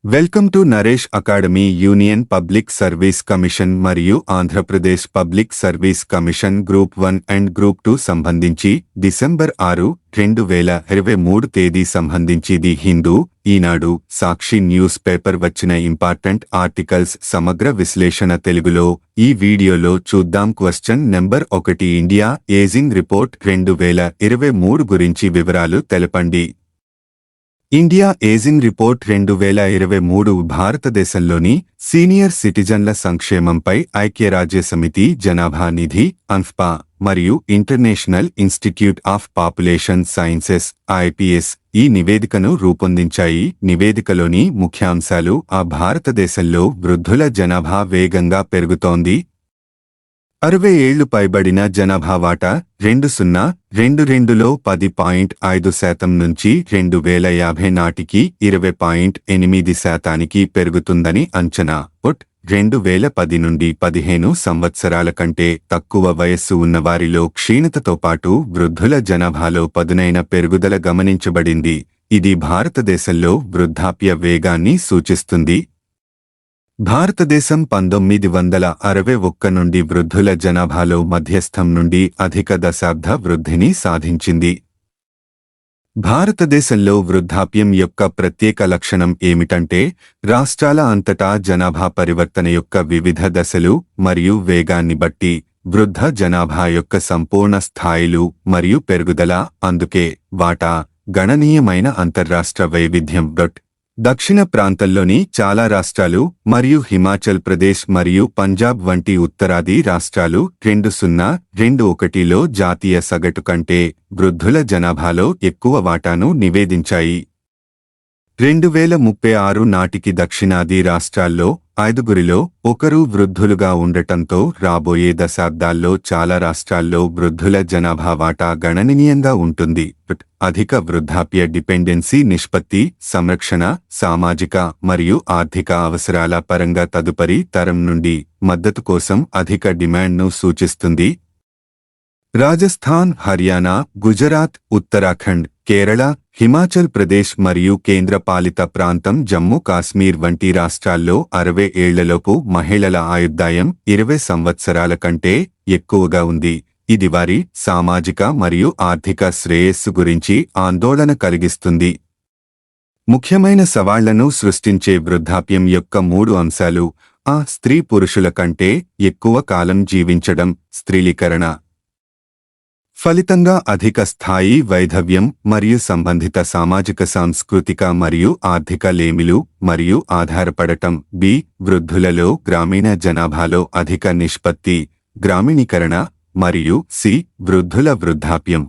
Welcome to Naresh academy. Union Public service Commission మరియు Andhra Pradesh public service commission group 1 and group 2 సంబంధించి December 6, 2023 తేదీ సంబంధించి the Hindu, Eenadu, Sakshi newspaper వచ్చిన important articles సమగ్ర విశ్లేషణ తెలుగులో ఈ వీడియోలో చూద్దాం. Question number 1, India ageing report 2023 గురించి వివరాలు తెలపండి. ఇండియా ఏజింగ్ రిపోర్ట్ 2023 భారతదేశంలోని సీనియర్ సిటిజన్ల సంక్షేమంపై ఐక్యరాజ్యసమితి జనాభా నిధి అన్ఫ్పా మరియు international institute of population sciences IPS ఈ నివేదికను రూపొందించాయి. నివేదికలోని ముఖ్యాంశాలు: భారతదేశంలో వృద్ధుల జనాభా వేగంగా పెరుగుతోంది. 60 ఏళ్లు పైబడిన జనాభా వాటా 2022లో 10.5% నుంచి 2050 నాటికి 20.8% పెరుగుతుందని అంచనా. 2010 నుండి 15 సంవత్సరాల కంటే తక్కువ వయస్సు ఉన్నవారిలో క్షీణతతో పాటు వృద్ధుల జనాభాలో పదునైన పెరుగుదల గమనించబడింది. ఇది భారతదేశంలో వృద్ధాప్య వేగాన్ని సూచిస్తుంది. భారతదేశం 1961 నుండి వృద్ధుల జనాభాలో మధ్యస్థం నుండి అధిక దశాబ్ద వృద్ధిని సాధించింది. భారతదేశంలో వృద్ధాప్యం యొక్క ప్రత్యేక లక్షణం ఏమిటంటే, రాష్ట్రాల అంతటా జనాభా పరివర్తన యొక్క వివిధ దశలు మరియు వేగాన్ని బట్టి వృద్ధ జనాభా యొక్క సంపూర్ణ స్థాయిలు మరియు పెరుగుదల. అందుకే వాటా గణనీయమైన అంతర్రాష్ట్ర వైవిధ్యం. దక్షిణ ప్రాంతంలోని చాలా రాష్ట్రాలు మరియు హిమాచల్ ప్రదేశ్ మరియు పంజాబ్ వంటి ఉత్తరాది రాష్ట్రాలు 2021లో జాతీయ సగటు కంటే వృద్ధుల జనాభాలో ఎక్కువ వాటాను నివేదించాయి. 2036 నాటికి దక్షిణాది రాష్ట్రాల్లో 5గురిలో 1 వృద్ధులుగా ఉండటంతో రాబోయే దశాబ్దాల్లో చాలా రాష్ట్రాల్లో వృద్ధుల జనాభా వాటా గణనీయంగా ఉంటుంది. అధిక వృద్ధాప్య డిపెండెన్సీ నిష్పత్తి సంరక్షణ, సామాజిక మరియు ఆర్థిక అవసరాల పరంగా తదుపరి తరం నుండి మద్దతు కోసం అధిక డిమాండ్ను సూచిస్తుంది. రాజస్థాన్, హర్యానా, గుజరాత్, ఉత్తరాఖండ్, కేరళ, హిమాచల్ ప్రదేశ్ మరియు కేంద్రపాలిత ప్రాంతం జమ్మూ కాశ్మీర్ వంటి రాష్ట్రాల్లో 60 ఏళ్లలోపు మహిళల ఆయుర్దాయం 20 సంవత్సరాల కంటే ఎక్కువగా ఉంది. ఇది వారి సామాజిక మరియు ఆర్థిక శ్రేయస్సు గురించి ఆందోళన కలిగిస్తుంది. ముఖ్యమైన సవాళ్లను సృష్టించే వృద్ధాప్యం యొక్క 3 అంశాలు: స్త్రీ పురుషుల కంటే ఎక్కువ కాలం జీవించడం, స్త్రీలీకరణ ఫలితంగా అధిక స్థాయి వైధవ్యం మరియు సంబంధిత సామాజిక, సాంస్కృతిక మరియు ఆర్థిక లేమిలు మరియు ఆధారపడటం. వృద్ధులలో గ్రామీణ జనాభాలో అధిక నిష్పత్తి, గ్రామీణీకరణ మరియు వృద్ధుల వృద్ధాప్యం,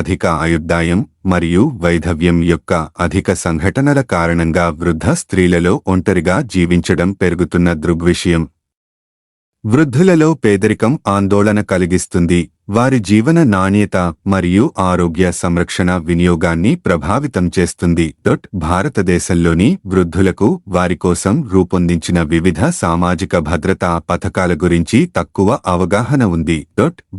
అధిక ఆయుర్దాయం మరియు వైధవ్యం యొక్క అధిక సంఘటనల కారణంగా వృద్ధ స్త్రీలలో ఒంటరిగా జీవించడం పెరుగుతున్న దృగ్విషయం. వృద్ధులలో పేదరికం ఆందోళన కలిగిస్తుంది. వారి జీవన నాణ్యత మరియు ఆరోగ్య సంరక్షణ వినియోగాన్ని ప్రభావితం చేస్తుంది. భారతదేశంలోని వృద్ధులకు వారి కోసం రూపొందించిన వివిధ సామాజిక భద్రతా పథకాల గురించి తక్కువ అవగాహన ఉంది.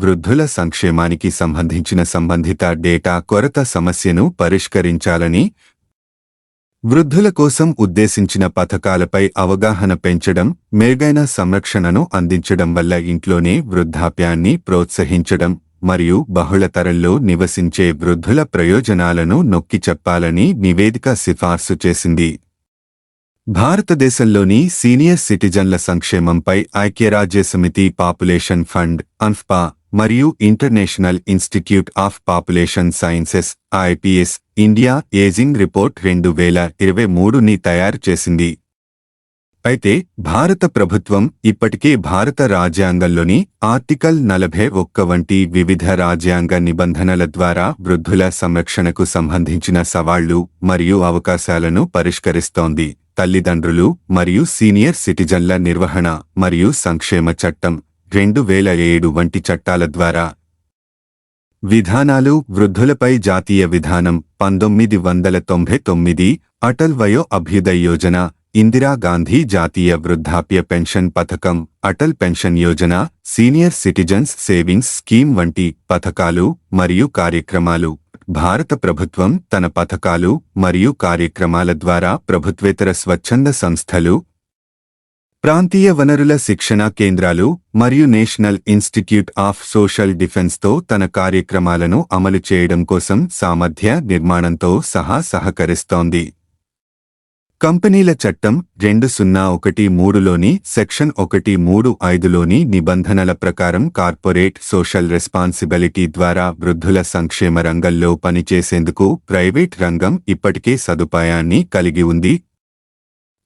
వృద్ధుల సంక్షేమానికి సంబంధించిన సంబంధిత డేటా కొరత సమస్యను పరిష్కరించాలని, వృద్ధుల కోసం ఉద్దేశించిన పథకాలపై అవగాహన పెంచడం, మెరుగైన సంరక్షణను అందించడం వల్ల ఇంట్లోనే వృద్ధాప్యాన్ని ప్రోత్సహించడం మరియు బహుళతరంలో నివసించే వృద్ధుల ప్రయోజనాలను నొక్కి చెప్పాలని నివేదిక సిఫార్సు చేసింది. భారతదేశంలోని సీనియర్ సిటిజన్ల సంక్షేమంపై ఐక్యరాజ్యసమితి పాపులేషన్ ఫండ్ అన్ఫ్పా మరియు international institute of population sciences IPS India ageing report 2023ని తయారు చేసింది. అయితే భారత ప్రభుత్వం ఇప్పటికే భారత రాజ్యాంగంలోని ఆర్టికల్ 41 వంటి వివిధ రాజ్యాంగ నిబంధనల ద్వారా వృద్ధుల సంరక్షణకు సంబంధించిన సవాళ్లు మరియు అవకాశాలను పరిష్కరిస్తోంది. తల్లిదండ్రులు మరియు సీనియర్ సిటిజన్ల నిర్వహణ మరియు సంక్షేమ చట్టం 2007 వంటి చట్టాల ద్వారా విధానాలు, వృద్ధులపై జాతీయ విధానం 1999, అటల్ వయో అభ్యుదయ్ యోజన, ఇందిరా గాంధీ జాతీయ వృద్ధాప్య పెన్షన్ పథకం, Atal pension Yojana, senior citizens savings scheme వంటి పథకాలు మరియు కార్యక్రమాలు భారత ప్రభుత్వం తన పథకాలు మరియు కార్యక్రమాల ద్వారా ప్రభుత్వేతర స్వచ్ఛంద సంస్థలు, ప్రాంతీయ వనరుల శిక్షణా కేంద్రాలు మరియు నేషనల్ ఇన్స్టిట్యూట్ ఆఫ్ సోషల్ డిఫెన్స్తో తన కార్యక్రమాలను అమలు చేయడం కోసం సామర్థ్య నిర్మాణంతో సహకరిస్తోంది. కంపెనీల చట్టం 2013లోని సెక్షన్ 135లోని నిబంధనల ప్రకారం కార్పొరేట్ సోషల్ రెస్పాన్సిబిలిటీ ద్వారా వృద్ధుల సంక్షేమ రంగంలో పనిచేసేందుకు ప్రైవేట్ రంగం ఇప్పటికే సదుపాయాన్ని కలిగి ఉంది.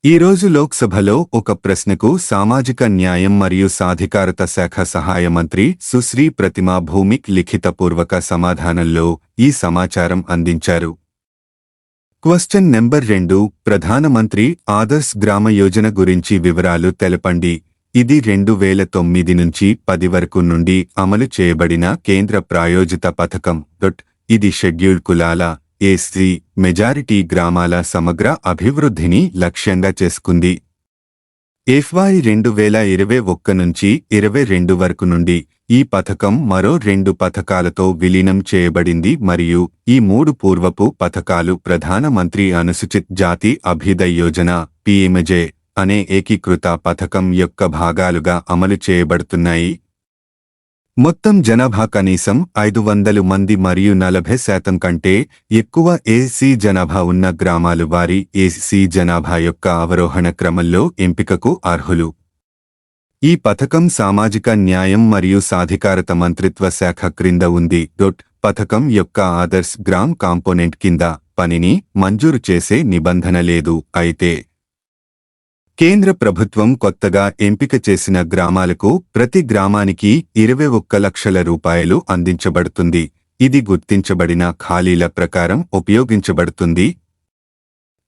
ఈరోజు లోక్సభలో ఒక ప్రశ్నకు సామాజిక న్యాయం మరియు సాధికారత శాఖ సహాయ మంత్రి సుశ్రీ ప్రతిమా భౌమిక్ లిఖితపూర్వక సమాధానంలో ఈ సమాచారం అందించారు. క్వశ్చన్ నెంబర్ 2 ప్రధానమంత్రి ఆదర్శ్ గ్రామ యోజన గురించి వివరాలు తెలపండి. ఇది 2009 నుంచి 10 వరకు నుండి అమలు చేయబడిన కేంద్ర ప్రాయోజిత పథకం. ఇది షెడ్యూల్డ్ కులాల ఎస్సీ మెజారిటీ గ్రామాల సమగ్ర అభివృద్ధిని లక్ష్యంగా చేసుకుంది. FY 2021 నుంచి 22 వరకు నుండి ఈ పథకం మరో 2 పథకాలతో విలీనం చేయబడింది మరియు ఈ 3 పూర్వపు పథకాలు ప్రధానమంత్రి అనుసూచిత జాతి అభ్యుదయ్ యోజన PMJ అనే ఏకీకృత పథకం యొక్క భాగాలుగా అమలు చేయబడుతున్నాయి. మొత్తం జనాభా కనీసం 500 మంది మరియు 40% కంటే ఎక్కువ ఎస్సీ జనాభా ఉన్న గ్రామాలు వారి ఎస్సీ జనాభా యొక్క అవరోహణ క్రమంలో ఎంపికకు అర్హులు. ఈ పథకం సామాజిక న్యాయం మరియు సాధికారత మంత్రిత్వ శాఖ క్రింద ఉంది. పథకం యొక్క ఆదర్శ్ గ్రామ్ కాంపోనెంట్ కింద పనిని మంజూరు చేసే నిబంధన లేదు. అయితే కేంద్ర ప్రభుత్వం కొత్తగా ఎంపిక చేసిన గ్రామాలకు ప్రతి గ్రామానికి 21 లక్షల రూపాయలు అందించబడుతుంది. ఇది గుర్తించబడిన ఖాళీల ప్రకారం ఉపయోగించబడుతుంది.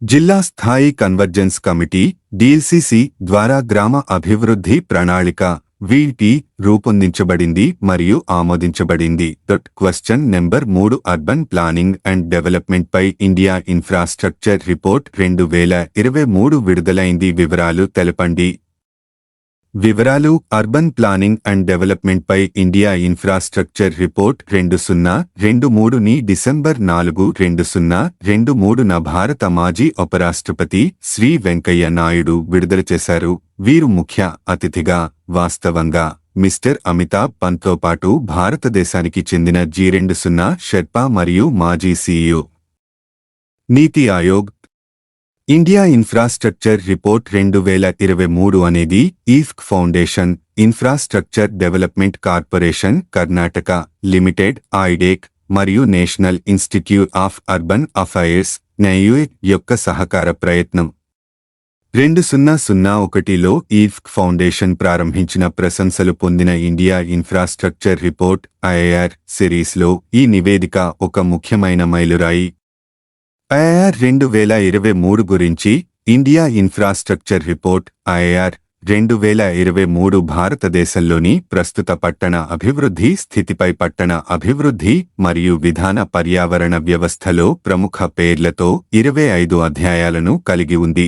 జిల్లా స్థాయి కన్వర్జెన్స్ కమిటీ DLCC ద్వారా గ్రామ అభివృద్ధి ప్రణాళిక VT రూపొందించబడింది మరియు ఆమోదించబడింది. Question number 3 urban planning and development పై ఇండియా ఇన్ఫ్రాస్ట్రక్చర్ రిపోర్ట్ 2023 విడుదలైంది. వివరాలు తెలపండి. వివరాలు అర్బన్ ప్లానింగ్ అండ్ డెవలప్మెంట్ పై ఇండియా ఇన్ఫ్రాస్ట్రక్చర్ రిపోర్ట్ 2023ని డిసెంబర్ 4, 2023న భారత మాజీ ఉపరాష్ట్రపతి శ్రీ వెంకయ్య నాయుడు విడుదల చేశారు. వీరు ముఖ్య అతిథిగా వాస్తవంగా మిస్టర్ అమితాబ్ పంత్తో పాటు భారతదేశానికి చెందిన G20 షెర్పా మరియు మాజీ CEO. నీతి ఆయోగ్ ఇండియా ఇన్ఫ్రాస్ట్రక్చర్ రిపోర్ట్ 2023 అనేది ఈఫ్క్ foundation, infrastructure development corporation Karnataka limited IDECK మరియు national institute of urban affairs NIUE యొక్క సహకార ప్రయత్నం. 2001లో ఈఫ్క్ ఫౌండేషన్ ప్రారంభించిన ప్రశంసలు పొందిన ఇండియా ఇన్ఫ్రాస్ట్రక్చర్ రిపోర్ట్ IIR సిరీస్లో ఈ నివేదిక ఒక ముఖ్యమైన మైలురాయి. IIR 2023 గురించి ఇండియా ఇన్ఫ్రాస్ట్రక్చర్ రిపోర్ట్ IIR 2023 భారతదేశంలోని ప్రస్తుత పట్టణ అభివృద్ధి స్థితిపై పట్టణ అభివృద్ధి మరియు విధాన పర్యావరణ వ్యవస్థలో ప్రముఖ పేర్లతో 25 అధ్యాయాలను కలిగి ఉంది.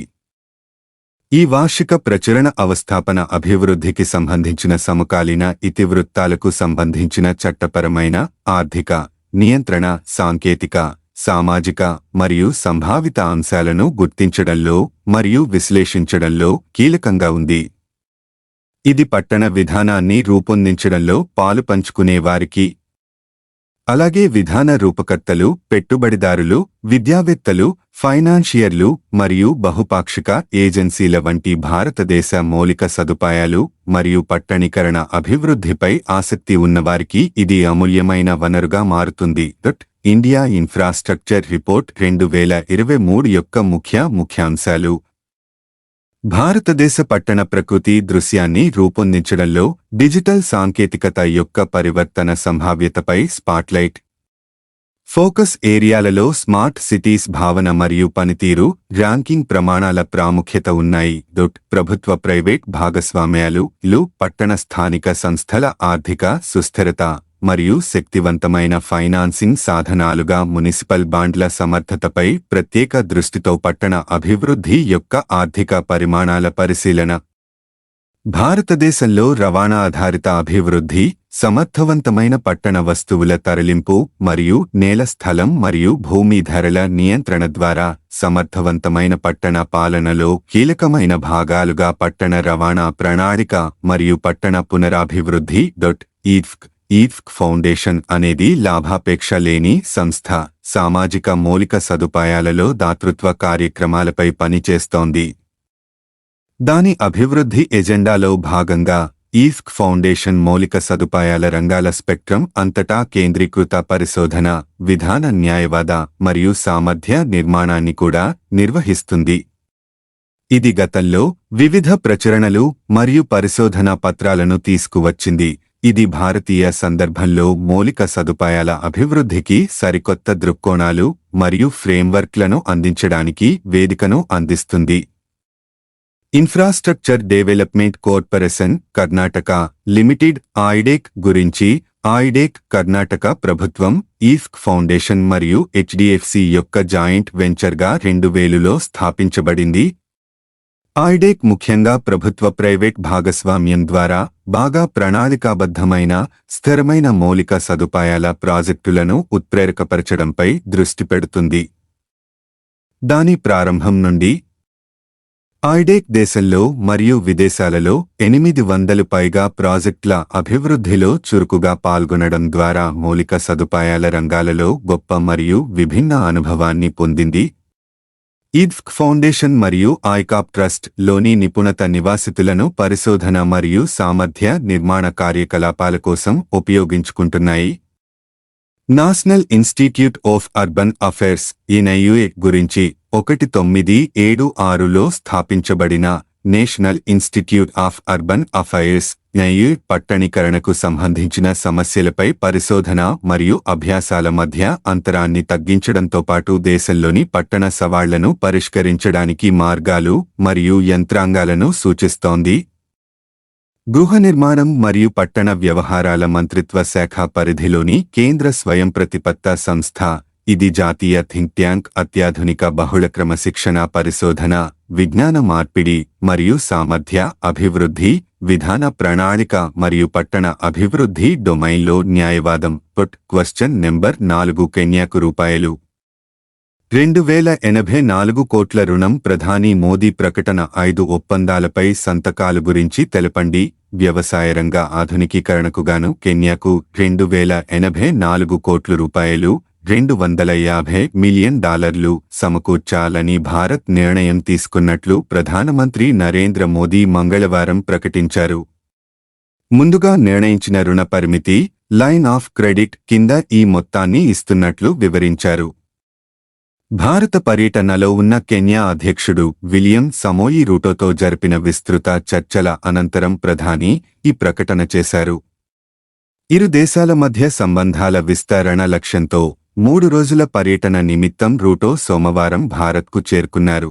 ఈ వార్షిక ప్రచురణ అవస్థాపన అభివృద్ధికి సంబంధించిన సమకాలీన ఇతివృత్తాలకు సంబంధించిన చట్టపరమైన, ఆర్థిక, నియంత్రణ, సాంకేతిక, సామాజిక మరియు సంభావిత అంశాలను గుర్తించడంలో మరియు విశ్లేషించడంలో కీలకంగా ఉంది. ఇది పట్టణ విధానాన్ని రూపొందించడంలో పాలుపంచుకునే వారికి, అలాగే విధాన రూపకర్తలు, పెట్టుబడిదారులు, విద్యావేత్తలు, ఫైనాన్షియర్లు మరియు బహుపాక్షిక ఏజెన్సీల వంటి భారతదేశ మౌలిక సదుపాయాలు మరియు పట్టణీకరణ అభివృద్ధిపై ఆసక్తి ఉన్నవారికి ఇది అమూల్యమైన వనరుగా మారుతుంది. ఇండియా ఇన్ఫ్రాస్ట్రక్చర్ రిపోర్ట్ 2023 యొక్క ముఖ్యాంశాలు. భారతదేశ పట్టణ ప్రకృతి దృశ్యాన్ని రూపొందించడంలో డిజిటల్ సాంకేతికత యొక్క పరివర్తన సంభావ్యతపై స్పాట్లైట్. ఫోకస్ ఏరియాలలో స్మార్ట్ సిటీస్ భావన మరియు పనితీరు ర్యాంకింగ్ ప్రమాణాల ప్రాముఖ్యత ఉన్నాయి. ప్రభుత్వ ప్రైవేట్ భాగస్వామ్యాలు పట్టణ స్థానిక సంస్థల ఆర్థిక సుస్థిరత మరియు శక్తివంతమైన ఫైనాన్సింగ్ సాధనాలుగా మునిసిపల్ బాండ్ల సమర్థతపై ప్రత్యేక దృష్టితో పట్టణ అభివృద్ధి యొక్క ఆర్థిక పరిమాణాల పరిశీలన. భారతదేశంలో రవాణా ఆధారిత అభివృద్ధి, సమర్థవంతమైన పట్టణ వస్తువుల తరలింపు మరియు నేల స్థలం మరియు భూమి ధరల నియంత్రణ ద్వారా సమర్థవంతమైన పట్టణ పాలనలో కీలకమైన భాగాలుగా పట్టణ రవాణా ప్రణాళిక మరియు పట్టణ పునరాభివృద్ధి. ఈఫ్క్ ఫౌండేషన్ అనేది లాభాపేక్ష లేని సంస్థ, సామాజిక మౌలిక సదుపాయాలలో దాతృత్వ కార్యక్రమాలపై పనిచేస్తోంది. దాని అభివృద్ధి ఎజెండాలో భాగంగా ఈఫ్క్ ఫౌండేషన్ మౌలిక సదుపాయాల రంగాల స్పెక్ట్రం అంతటా కేంద్రీకృత పరిశోధన, విధాన న్యాయవాద మరియు సామర్థ్య నిర్మాణాన్ని కూడా నిర్వహిస్తుంది. ఇది గతంలో వివిధ ప్రచురణలు మరియు పరిశోధనా పత్రాలను తీసుకువచ్చింది. ఇది భారతీయ సందర్భంలో మౌలిక సదుపాయాల అభివృద్ధికి సరికొత్త దృక్కోణాలు మరియు ఫ్రేమ్వర్క్లను అందించడానికి వేదికను అందిస్తుంది. Infrastructure development corporation Karnataka limited IDECK గురించి. ఐడెక్ కర్ణాటక ప్రభుత్వం, ఈఫ్క్ ఫౌండేషన్ మరియు హెచ్డిఎఫ్సి యొక్క జాయింట్ వెంచర్గా 2000లో స్థాపించబడింది. ఐడెక్ ముఖ్యంగా ప్రభుత్వ ప్రైవేట్ భాగస్వామ్యం ద్వారా బాగా ప్రణాళికాబద్ధమైన, స్థిరమైన మౌలిక సదుపాయాల ప్రాజెక్టులను ఉత్ప్రేరకపరచడంపై దృష్టి పెడుతుంది. దాని ప్రారంభం నుండి ఐడెక్ దేశంలో మరియు విదేశాలలో 800 పైగా ప్రాజెక్టుల అభివృద్ధిలో చురుకుగా పాల్గొనడం ద్వారా మౌలిక సదుపాయాల రంగాలలో గొప్ప మరియు విభిన్న అనుభవాన్ని పొందింది. ఈఫ్క్ ఫౌండేషన్ మరియు ఐకాప్ ట్రస్ట్ లోని నిపుణత నివాసితులను పరిశోధన మరియు సామర్థ్య నిర్మాణ కార్యకలాపాల కోసం ఉపయోగించుకుంటున్నాయి. National institute of urban affairs NIUA గురించి. 1976లో స్థాపించబడిన national institute of urban affairs NIUA పట్టణీకరణకు సంబంధించిన సమస్యలపై పరిశోధన మరియు అభ్యాసాల మధ్య అంతరాన్ని తగ్గించడంతో పాటు దేశంలోని పట్టణ సవాళ్లను పరిష్కరించడానికి మార్గాలు మరియు యంత్రాంగాలను సూచిస్తోంది. గృహ నిర్మాణం మరియు పట్టణ వ్యవహారాల మంత్రిత్వ శాఖ పరిధిలోని కేంద్ర స్వయంప్రతిపత్త సంస్థ. ఇది జాతీయ థింక్ ట్యాంక్, అత్యాధునిక బహుళ క్రమశిక్షణ పరిశోధన, విజ్ఞాన మార్పిడి మరియు సామర్థ్య అభివృద్ధి, విధాన ప్రణాళిక మరియు పట్టణ అభివృద్ధి డొమైన్లో న్యాయవాదం. క్వశ్చన్ నెంబర్ 4 కెన్యాకు రూపాయలు 2084 కోట్ల రుణం. ప్రధాని మోదీ ప్రకటన. 5 ఒప్పందాలపై సంతకాలు గురించి తెలపండి. వ్యవసాయ రంగ ఆధునికీకరణకు గాను కెన్యాకు 2084 కోట్ల రూపాయలు $250 మిలియన్ సమకూర్చాలని భారత్ నిర్ణయం తీసుకున్నట్లు ప్రధానమంత్రి నరేంద్ర మోదీ మంగళవారం ప్రకటించారు. ముందుగా నిర్ణయించిన రుణ పరిమితి, లైన్ ఆఫ్ క్రెడిట్ కింద ఈ మొత్తాన్ని ఇస్తున్నట్లు వివరించారు. భారత పర్యటనలో ఉన్న కెన్యా అధ్యక్షుడు విలియం సమోయి రూటోతో జరిపిన విస్తృత చర్చల అనంతరం ప్రధాని ఈ ప్రకటన చేశారు. ఇరు దేశాల మధ్య సంబంధాల విస్తరణ లక్ష్యంతో 3 రోజుల పర్యటన నిమిత్తం రూటో సోమవారం భారత్కు చేరుకున్నారు.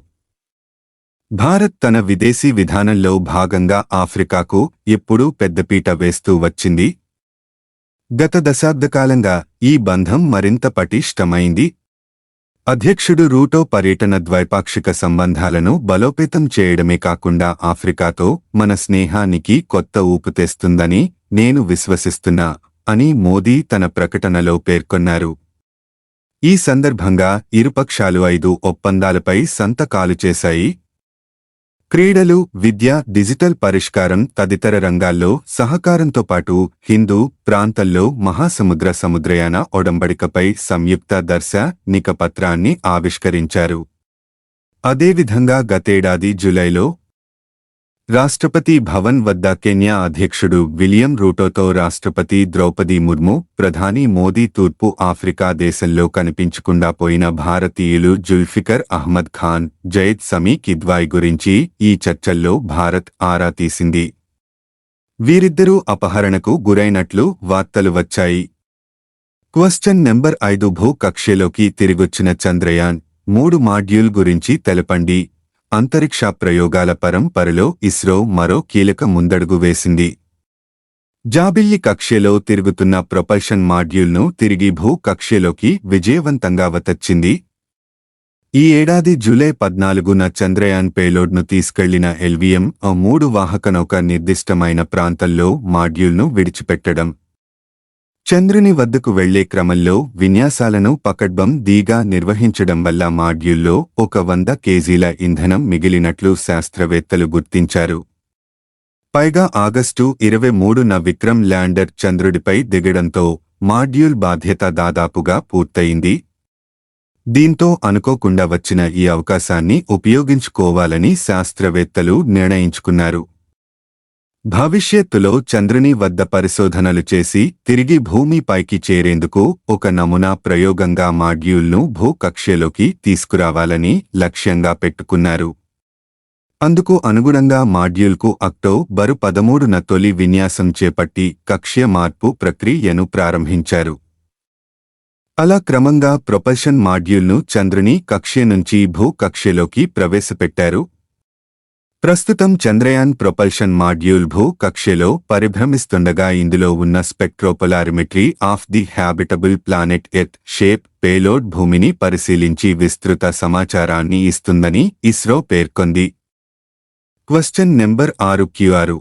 భారత్ తన విదేశీ విధానంలో భాగంగా ఆఫ్రికాకు ఎప్పుడూ పెద్దపీట వేస్తూ వచ్చింది. గత దశాబ్దకాలంగా ఈ బంధం మరింత పటిష్టమైంది. అధ్యక్షుడు రూటో పర్యటన ద్వైపాక్షిక సంబంధాలను బలోపేతం చేయడమే కాకుండా ఆఫ్రికాతో మన స్నేహానికి కొత్త ఊపు తెస్తుందని నేను విశ్వసిస్తున్నా అని మోదీ తన ప్రకటనలో పేర్కొన్నారు. ఈ సందర్భంగా ఇరుపక్షాలు 5 ఒప్పందాలపై సంతకాలు చేశాయి. క్రీడలు, విద్య, డిజిటల్ పరిష్కారం తదితర రంగాల్లో సహకారంతో పాటు హిందూ ప్రాంతంలో మహాసముద్ర సముద్రయాన ఒడంబడికపై సంయుక్త దర్శనిక పత్రాన్ని ఆవిష్కరించారు. అదేవిధంగా గతేడాది జూలైలో రాష్ట్రపతి భవన్ వద్ద కెన్యా అధ్యక్షుడు విలియం రూటోతో రాష్ట్రపతి ద్రౌపది ముర్ము, ప్రధాని మోదీ తూర్పు ఆఫ్రికా దేశంలో కనిపించకుండా పోయిన భారతీయులు జుల్ఫికర్ అహ్మద్ ఖాన్, జైద్ సమీ కిద్వాయ్ గురించి ఈ చర్చల్లో భారత్ ఆరా తీసింది. వీరిద్దరూ అపహరణకు గురైనట్లు వార్తలు వచ్చాయి. క్వశ్చన్ నెంబర్ 5 భూ కక్షలోకి తిరిగొచ్చిన చంద్రయాన్ 3 మాడ్యూల్ గురించి తెలపండి. అంతరిక్ష ప్రయోగాల పరంపరలో ఇస్రో మరో కీలక ముందడుగు వేసింది. జాబిల్లి కక్షలో తిరుగుతున్న ప్రొపల్షన్ మాడ్యూల్ను తిరిగి భూ కక్షలోకి విజయవంతంగా వతచ్చింది. ఈ ఏడాది జూలై 14న చంద్రయాన్ పేలోడ్ను తీసుకెళ్లిన LVM-3 వాహకనౌక నిర్దిష్టమైన ప్రాంతంలో మాడ్యూల్ను విడిచిపెట్టడం చంద్రుని వద్దకు వెళ్లే క్రమంలో విన్యాసాలను పకడ్బందీగా నిర్వహించడం వల్ల మాడ్యూల్లో 100 కేజీల ఇంధనం మిగిలినట్లు శాస్త్రవేత్తలు గుర్తించారు. పైగా ఆగస్టు 23న విక్రమ్ ల్యాండర్ చంద్రుడిపై దిగడంతో మాడ్యూల్ బాధ్యత దాదాపుగా పూర్తయింది. దీంతో అనుకోకుండా వచ్చిన ఈ అవకాశాన్ని ఉపయోగించుకోవాలని శాస్త్రవేత్తలు నిర్ణయించుకున్నారు. భవిష్యత్తులో చంద్రుని వద్ద పరిశోధనలు చేసి తిరిగి భూమిపైకి చేరేందుకు ఒక నమూనా ప్రయోగంగా మాడ్యూల్ను భూకక్ష్యలోకి తీసుకురావాలని లక్ష్యంగా పెట్టుకున్నారు. అందుకు అనుగుణంగా మాడ్యూల్కు అక్టోబరు 13న తొలి విన్యాసం చేపట్టి కక్ష్య మార్పు ప్రక్రియను ప్రారంభించారు. అలా క్రమంగా ప్రొపల్షన్ మాడ్యూల్ను చంద్రుని కక్ష్య నుంచి భూకక్ష్యలోకి ప్రవేశపెట్టారు. ప్రస్తుతం చంద్రయాన్ ప్రొపల్షన్ మాడ్యూల్ భూకక్ష్యలో పరిభ్రమిస్తుండగా ఇందులో ఉన్న spectropolarimetry of the habitable planet earth SHAPE payload భూమిని పరిశీలించి విస్తృత సమాచారాన్ని ఇస్తుందని ఇస్రో పేర్కొంది. క్వశ్చన్ నెంబర్ 6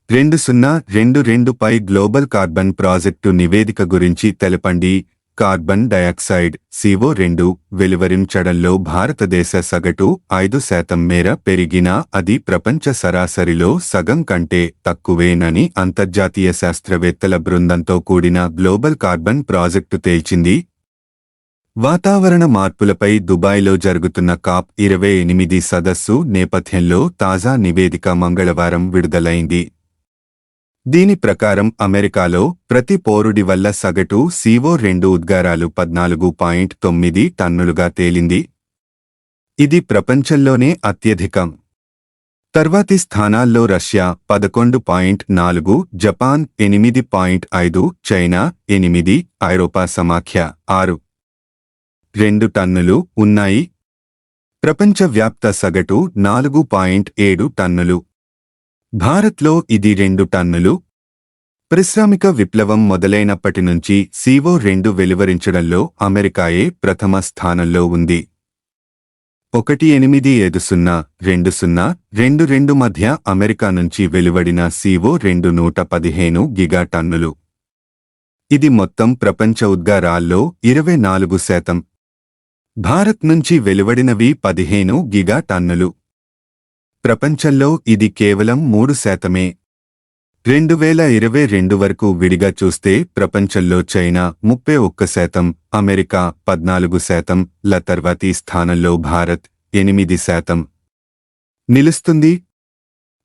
2022పై గ్లోబల్ కార్బన్ ప్రాజెక్టు నివేదిక గురించి తెలపండి. కార్బన్ డయాక్సైడ్ CO2 వెలువరించడంలో భారతదేశ సగటు 5% మేర పెరిగినా అది ప్రపంచ సరాసరిలో సగం కంటే తక్కువేనని అంతర్జాతీయ శాస్త్రవేత్తల బృందంతో కూడిన గ్లోబల్ కార్బన్ ప్రాజెక్టు తేల్చింది. వాతావరణ మార్పులపై దుబాయ్లో జరుగుతున్న COP28 సదస్సు నేపథ్యంలో తాజా నివేదిక మంగళవారం విడుదలైంది. దీని ప్రకారం అమెరికాలో ప్రతి పౌరుడి వల్ల సగటు CO2 ఉద్గారాలు 14.9 టన్నులుగా తేలింది. ఇది ప్రపంచంలోనే అత్యధికం. తర్వాతి స్థానాల్లో రష్యా 11.4, జపాన్ 8.5, చైనా 8, ఐరోపా సమాఖ్య 6.2 టన్నులు ఉన్నాయి. ప్రపంచవ్యాప్త సగటు 4.7 టన్నులు. భారత్లో ఇది 2 టన్నులు. పారిశ్రామిక విప్లవం మొదలైనప్పటి నుంచి CO2 వెలువరించడంలో అమెరికాయే ప్రథమ స్థానంలో ఉంది. 1850-2022 మధ్య అమెరికా నుంచి వెలువడిన CO2 115 గిగాటన్నులు. ఇది మొత్తం ప్రపంచ ఉద్గారాల్లో 24%. భారత్ నుంచి వెలువడినవి 15 గిగాటన్నులు. ప్రపంచంలో ఇది కేవలం 3%. 2022 వరకు విడిగా చూస్తే ప్రపంచంలో చైనా 31%, అమెరికా 14%, ల తర్వాతి స్థానంలో భారత్ 8% నిలుస్తుంది.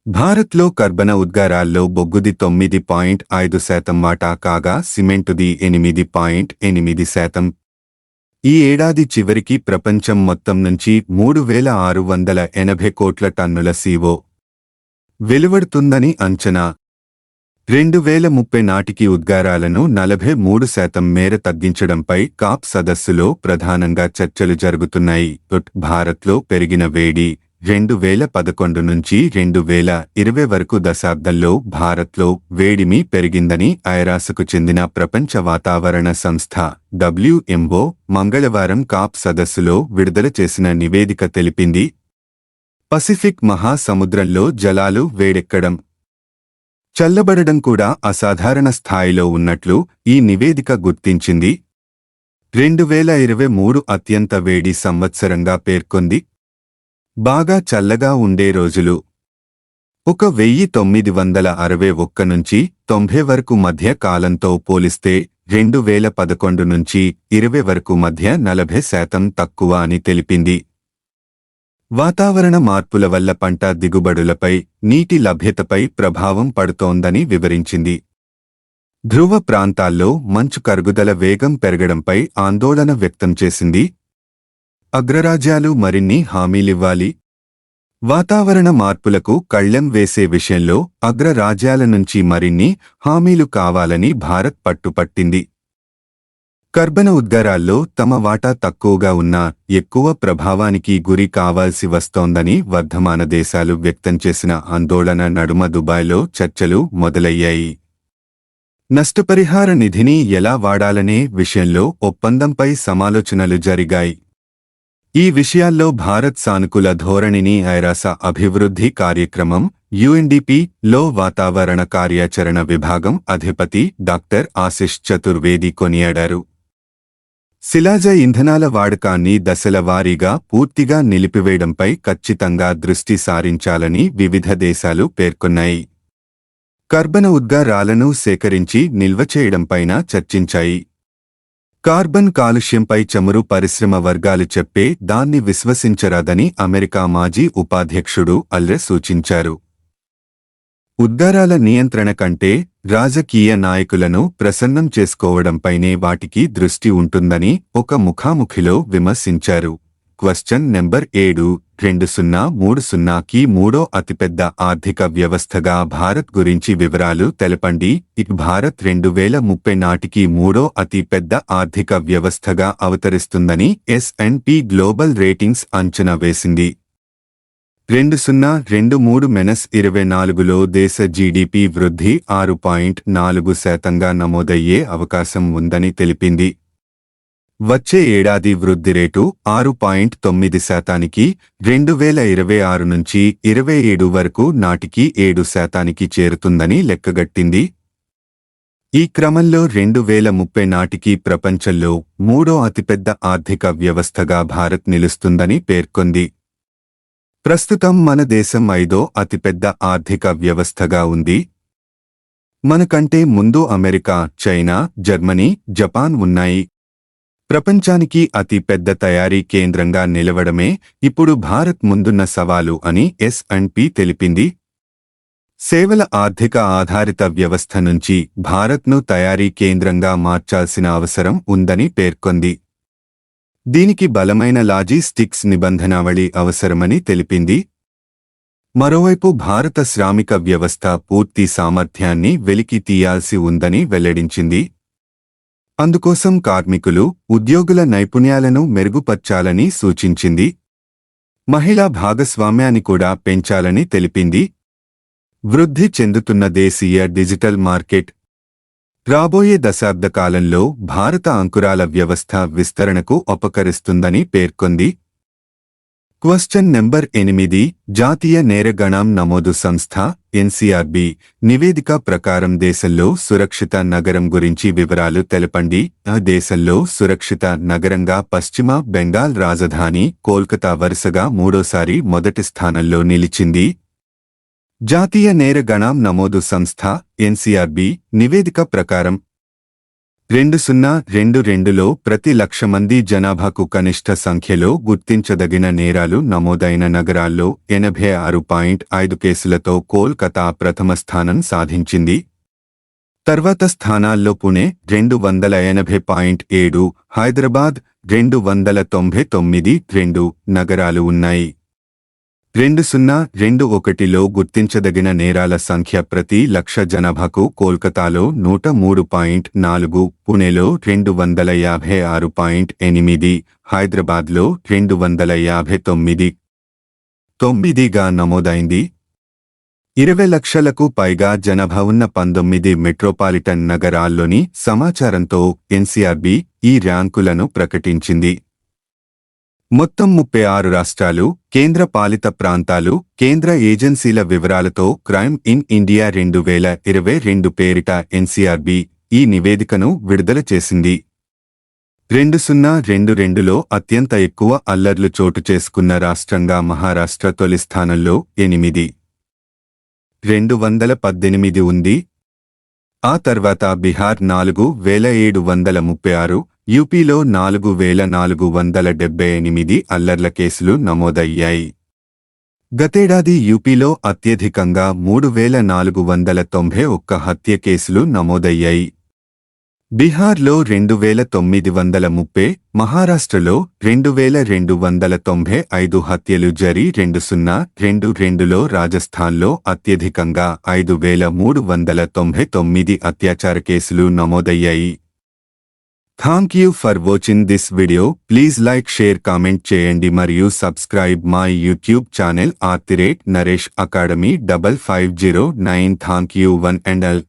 భారత్లో కర్బన ఉద్గారాల్లో బొగ్గుది 9.5% వాటా కాగా సిమెంటుది 8.8%. ఈ ఏడాది చివరికి ప్రపంచం మొత్తం నుంచి 3680 కోట్ల టన్నుల CO వెలువడుతుందని అంచనా. 2030 నాటికి ఉద్గారాలను 43% మేర తగ్గించడంపై COP సదస్సులో ప్రధానంగా చర్చలు జరుగుతున్నాయి. భారత్లో పెరిగిన వేడి 2011 నుంచి 2020 వరకు దశాబ్దంలో భారత్లో వేడిమి పెరిగిందని ఐరాసకు చెందిన ప్రపంచ వాతావరణ సంస్థ WMO మంగళవారం COP సదస్సులో విడుదల చేసిన నివేదిక తెలిపింది. పసిఫిక్ మహాసముద్రంలో జలాలు వేడెక్కడం, చల్లబడడం కూడా అసాధారణ స్థాయిలో ఉన్నట్లు ఈ నివేదిక గుర్తించింది. 2023 అత్యంత వేడి సంవత్సరంగా పేర్కొంది. బాగా చల్లగా ఉండే రోజులు 1961 నుంచి 90 వరకు మధ్య కాలంతో పోలిస్తే 2011 నుంచి 20 వరకు మధ్య 40% తక్కువ అని తెలిపింది. వాతావరణ మార్పుల వల్ల పంట దిగుబడులపై, నీటి లభ్యతపై ప్రభావం పడుతోందని వివరించింది. ధ్రువ ప్రాంతాల్లో మంచు కరుగుదల వేగం పెరగడంపై ఆందోళన వ్యక్తం చేసింది. అగ్రరాజ్యాలు మరిన్ని హామీలివ్వాలి. వాతావరణ మార్పులకు కళ్లెం వేసే విషయంలో అగ్రరాజ్యాల నుంచి మరిన్ని హామీలు కావాలని భారత్ పట్టుపట్టింది. కర్బన ఉద్గారాల్లో తమ వాటా తక్కువగా ఉన్నా ఎక్కువ ప్రభావానికి గురి కావాల్సి వస్తోందని వర్ధమాన దేశాలు వ్యక్తం చేసిన ఆందోళన నడుమ దుబాయ్లో చర్చలు మొదలయ్యాయి. నష్టపరిహార నిధిని ఎలా వాడాలనే విషయంలో ఒప్పందంపై సమాలోచనలు జరిగాయి. ఈ విషయాల్లో భారత్ సానుకూల ధోరణిని ఐరాస అభివృద్ధి కార్యక్రమం యుఎన్డిపి లో వాతావరణ కార్యాచరణ విభాగం అధిపతి డాక్టర్ ఆశిష్ చతుర్వేది కొనియాడారు. శిలాజ ఇంధనాల వాడకాన్ని దశల వారీగా పూర్తిగా నిలిపివేయడంపై ఖచ్చితంగా దృష్టి సారించాలని వివిధ దేశాలు పేర్కొన్నాయి. కర్బన ఉద్గారాలను సేకరించి నిల్వ చేయడంపైన చర్చించాయి. కార్బన్ కాలుష్యంపై చమురు పరిశ్రమ వర్గాలు చెప్పే దాన్ని విశ్వసించరాదని అమెరికా మాజీ ఉపాధ్యక్షుడు అల్రె సూచించారు. ఉద్గారాల నియంత్రణ కంటే రాజకీయ నాయకులను ప్రసన్నం చేసుకోవడంపైనే వాటికి దృష్టి ఉంటుందని ఒక ముఖాముఖిలో విమర్శించారు. క్వశ్చన్ నెంబర్ 7-2030కి మూడో అతిపెద్ద ఆర్థిక వ్యవస్థగా భారత్ గురించి వివరాలు తెలపండి. భారత్ 2030 నాటికి మూడో అతి పెద్ద ఆర్థిక వ్యవస్థగా అవతరిస్తుందని S&P గ్లోబల్ రేటింగ్స్ అంచనా వేసింది. 2023-24లో దేశ జీడీపీ వృద్ధి 6.4% నమోదయ్యే అవకాశం ఉందని తెలిపింది. వచ్చే ఏడాది వృద్ధి రేటు 6.9%, 2026 నుంచి 27 వరకు నాటికి 7% చేరుతుందని లెక్కగట్టింది. ఈ క్రమంలో 2030 నాటికి ప్రపంచంలో మూడో అతిపెద్ద ఆర్థిక వ్యవస్థగా భారత్ నిలుస్తుందని పేర్కొంది. ప్రస్తుతం మన దేశం 5వ అతిపెద్ద ఆర్థిక వ్యవస్థగా ఉంది. మనకంటే ముందు అమెరికా, చైనా, జర్మనీ, జపాన్ ఉన్నాయి. ప్రపంచానికి అతి పెద్ద తయారీ కేంద్రంగా నిలవడమే ఇప్పుడు భారత్ ముందున్న సవాలు అని S&P తెలిపింది. సేవల ఆర్థిక ఆధారిత వ్యవస్థ నుంచి భారత్ను తయారీ కేంద్రంగా మార్చాల్సిన అవసరం ఉందని పేర్కొంది. దీనికి బలమైన లాజిస్టిక్స్ నిబంధనావళి అవసరమని తెలిపింది. మరోవైపు భారత శ్రామిక వ్యవస్థ పూర్తి సామర్థ్యాన్ని వెలికి తీయాల్సి ఉందని వెల్లడించింది. అందుకోసం కార్మికులు, ఉద్యోగుల నైపుణ్యాలను మెరుగుపర్చాలని సూచించింది. మహిళా భాగస్వామ్యాన్ని కూడా పెంచాలని తెలిపింది. వృద్ధి చెందుతున్న దేశీయ డిజిటల్ మార్కెట్ రాబోయే దశాబ్ద కాలంలో భారత అంకురాల వ్యవస్థ విస్తరణకు ఉపకరిస్తుందని పేర్కొంది. క్వశ్చన్ నెంబర్ 8 జాతీయ నేర గణాం నమోదు సంస్థ NCRB నివేదిక ప్రకారం దేశంలో సురక్షిత నగరం గురించి వివరాలు తెలపండి. దేశంలో సురక్షిత నగరంగా పశ్చిమ బెంగాల్ రాజధాని కోల్కతా వరుసగా మూడోసారి మొదటి స్థానంలో నిలిచింది. జాతీయ నేర గణాం నమోదు సంస్థ NCRB నివేదిక ప్రకారం 2022లో ప్రతి 1,00,000 మంది జనాభాకు కనిష్ట సంఖ్యలో గుర్తించదగిన నేరాలు నమోదైన నగరాల్లో 86.5 కేసులతో కోల్కతా ప్రథమ స్థానం సాధించింది. తర్వాత స్థానాల్లో పుణె 280.7, హైదరాబాద్ 299 నగరాలు ఉన్నాయి. 2021లో గుర్తించదగిన నేరాల సంఖ్య ప్రతి 1,00,000 జనాభాకు కోల్కతాలో 103.4, పుణెలో 256.8, హైదరాబాద్లో 259.9గా నమోదైంది. 20 లక్షలకు పైగా జనాభా ఉన్న 19 మెట్రోపాలిటన్ నగరాల్లోని సమాచారంతో NCRB ఈ ర్యాంకులను ప్రకటించింది. మొత్తం 36 రాష్ట్రాలు, కేంద్ర పాలిత ప్రాంతాలు, కేంద్ర ఏజెన్సీల వివరాలతో క్రైమ్ ఇన్ ఇండియా 2022 పేరిట NCRB ఈ నివేదికను విడుదల చేసింది. 2022లో అత్యంత ఎక్కువ అల్లర్లు చోటు చేసుకున్న రాష్ట్రంగా మహారాష్ట్ర తొలి స్థానంలో 8,218 ఉంది. ఆ తర్వాత బిహార్ 4,736, యూపీలో 4,478 అల్లర్ల కేసులు నమోదయ్యాయి. గతేడాది యూపీలో అత్యధికంగా 3,491 హత్య కేసులు నమోదయ్యాయి. బిహార్లో 2,930, మహారాష్ట్రలో 2,295 హత్యలు జరి 2022లో రాజస్థాన్లో అత్యధికంగా 5,399 అత్యాచార కేసులు నమోదయ్యాయి. Thank you for watching this video. Please like, share, comment చేయండి మరియు subscribe my YouTube channel @Naresh Academy 5509. Thank you one and all.